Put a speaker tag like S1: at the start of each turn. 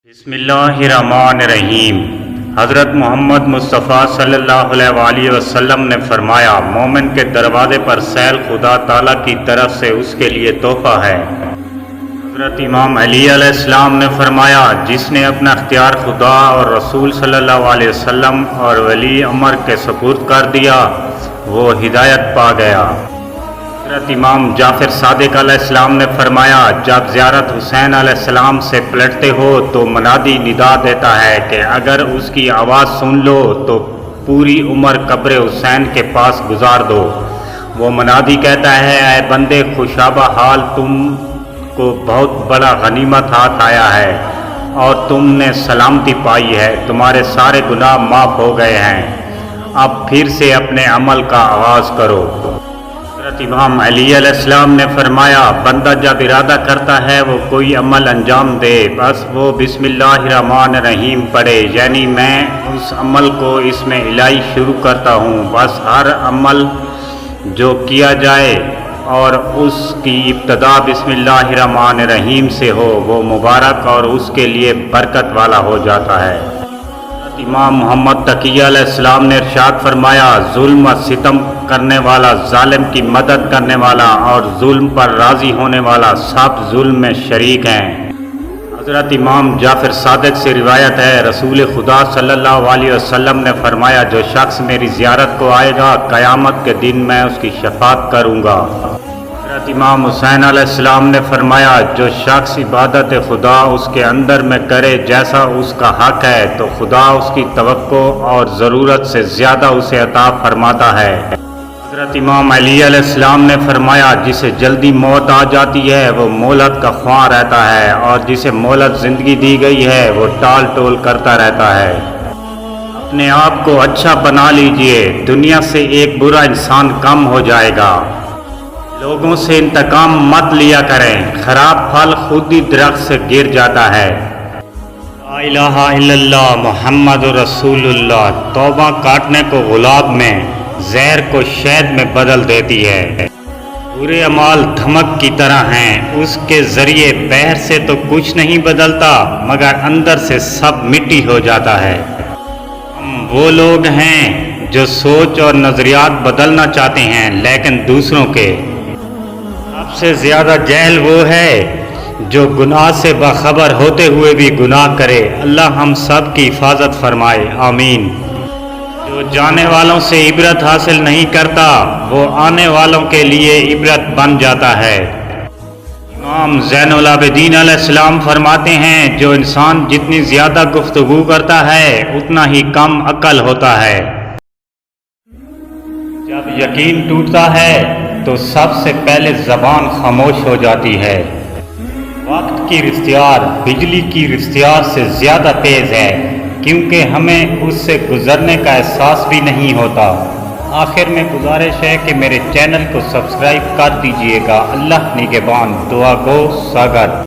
S1: बिस्मिल्लाहिर्रहमानिर्रहीम। हज़रत मोहम्मद मुस्तफ़ा सल्लल्लाहु अलैहि वसल्लम ने फरमाया, मोमिन के दरवाज़े पर सैल खुदा ताला की तरफ से उसके लिए तोहफ़ा है। हज़रत इमाम अली अलैहिस्सलाम ने फरमाया, जिसने अपना इख्तियार खुदा और रसूल सल्लल्लाहु अलैहि वसल्लम और वली अमर के सुपुर्द कर दिया, वो हिदायत पा गया। हज़रत इमाम जाफ़र सादिक अलैहिस्सलाम ने फरमाया, जब ज़ियारत हुसैन अलैहिस्सलाम से पलटते हो तो मुनादी निदा देता है कि अगर उसकी आवाज़ सुन लो तो पूरी उम्र कब्र हुसैन के पास गुजार दो। वो मुनादी कहता है, ऐ बंदे खुशाबा हाल, तुमको बहुत बड़ा गनीमत हाथ आया है और तुमने सलामती पाई है, तुम्हारे सारे गुनाह माफ़ हो गए हैं, अब फिर से अपने अमल का आगाज़ करो। हज़रत इमाम अली अलैहिस्सलाम ने फरमाया, बंदा जब इरादा करता है वो कोई अमल अंजाम दे, बस वो बिस्मिल्लाहिर्रहमानिर्रहीम पढ़े, यानी मैं उस अमल को इसमें इलाही शुरू करता हूँ। बस हर अमल जो किया जाए और उसकी इब्तदा बिस्मिल्लाहिर्रहमानिर्रहीम से हो, वो मुबारक और उसके लिए बरकत वाला हो जाता है। इमाम मोहम्मद तकी अलैहिस्सलाम ने इरशाद फरमाया, जुल्म और सितम करने वाला, जालिम की मदद करने वाला और जुल्म पर राज़ी होने वाला सब जुल्म में शरीक हैं। हज़रत इमाम जाफ़र सादिक से रिवायत है, रसूल खुदा सल्लल्लाहु अलैहि वसल्लम ने फरमाया, जो शख्स मेरी ज़ियारत को आएगा, क़यामत के दिन मैं उसकी शफ़ाअत करूँगा। हज़रत इमाम हुसैन अलैहिस्सलाम ने फरमाया, जो शख्स इबादत खुदा उसके अंदर में करे जैसा उसका हक है, तो खुदा उसकी तवक्को और ज़रूरत से ज़्यादा उसे अता फरमाता है। हज़रत इमाम अली अलैहिस्सलाम ने फरमाया, जिसे जल्दी मौत आ जाती है वो मोहलत का ख्वाह रहता है, और जिसे मोहलत ज़िंदगी दी गई है वो टाल टोल करता रहता है। अपने आप को अच्छा बना लीजिए, दुनिया से एक बुरा इंसान कम हो जाएगा। लोगों से इंतकाम मत लिया करें, खराब फल खुद ही दरख्त से गिर जाता है। ला इलाहा इल्लल्लाह मुहम्मदुर रसूलुल्लाह तौबा काटने को गुलाब में, जहर को शहद में बदल देती है। बुरे अमाल धमक की तरह हैं, उसके जरिए बहर से तो कुछ नहीं बदलता मगर अंदर से सब मिट्टी हो जाता है। हम वो लोग हैं जो सोच और नजरियात बदलना चाहते हैं लेकिन दूसरों के। सबसे ज़्यादा जहल वो है जो गुनाह से बाखबर होते हुए भी गुनाह करे। अल्लाह हम सब की हिफाजत फरमाए, आमीन। जो जाने वालों से इबरत हासिल नहीं करता वो आने वालों के लिए इबरत बन जाता है। इमाम ज़ैनुल आबिदीन अलैहिस्सलाम फरमाते हैं, जो इंसान जितनी ज़्यादा गुफ्तगू करता है उतना ही कम अक्ल होता है। जब यकीन टूटता है तो सबसे पहले ज़बान खामोश हो जाती है। वक्त की रफ्तार बिजली की रफ्तार से ज़्यादा तेज़ है, क्योंकि हमें उससे गुज़रने का एहसास भी नहीं होता। आखिर में गुजारिश है कि मेरे चैनल को सब्सक्राइब कर दीजिएगा। अल्लाह निगहबान। दुआ गो सागर।